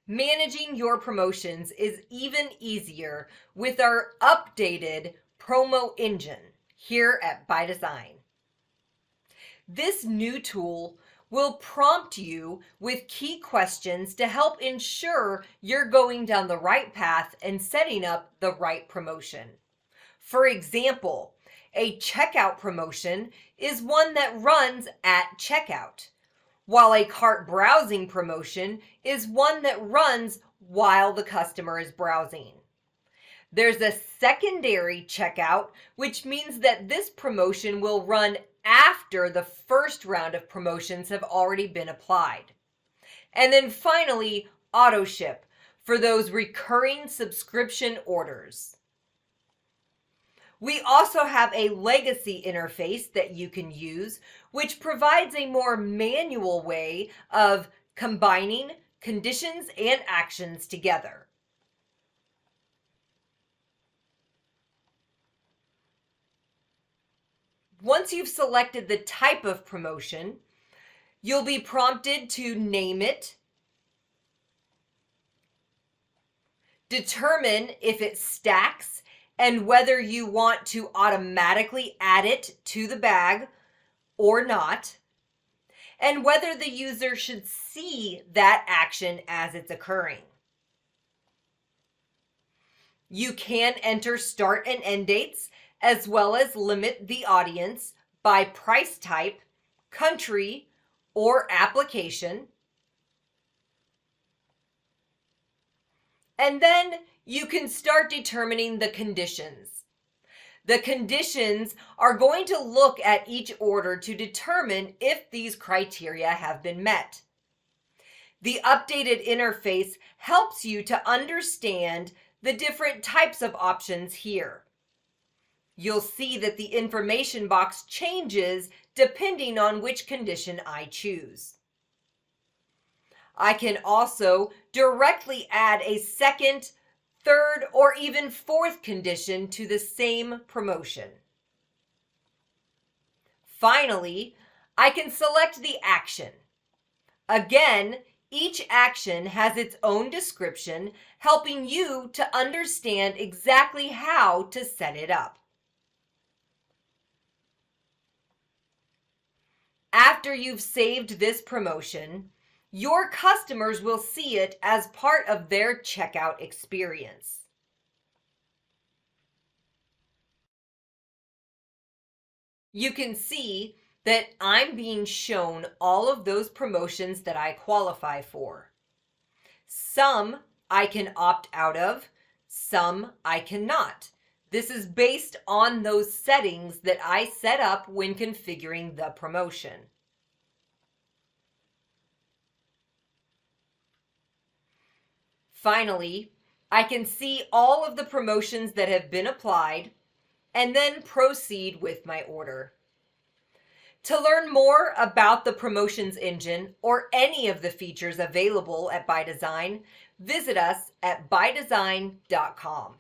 Managing your promotions is even easier with our updated promo engine here at ByDesign. This new tool will prompt you with key questions to help ensure you're going down the right path and setting up the right promotion. For example, a checkout promotion is one that runs at checkout, while a cart browsing promotion is one that runs while the customer is browsing. There's a secondary checkout, which means that this promotion will run after the first round of promotions have already been applied. And then finally, auto ship for those recurring subscription orders. We also have a legacy interface that you can use, which provides a more manual way of combining conditions and actions together. Once you've selected the type of promotion, you'll be prompted to name it, determine if it stacks and whether you want to automatically add it to the bag or not, and whether the user should see that action as it's occurring. You can enter start and end dates, as well as limit the audience by price type, country, or application. And then you can start determining the conditions. The conditions are going to look at each order to determine if these criteria have been met. The updated interface helps you to understand the different types of options here. You'll see that the information box changes depending on which condition I choose. I can also directly add a second, third, or even fourth condition to the same promotion. Finally, I can select the action. Again, each action has its own description, helping you to understand exactly how to set it up. After you've saved this promotion, your customers will see it as part of their checkout experience. You can see that I'm being shown all of those promotions that I qualify for. Some I can opt out of, some I cannot. This is based on those settings that I set up when configuring the promotion. Finally, I can see all of the promotions that have been applied and then proceed with my order. To learn more about the promotions engine or any of the features available at ByDesign, visit us at bydesign.com.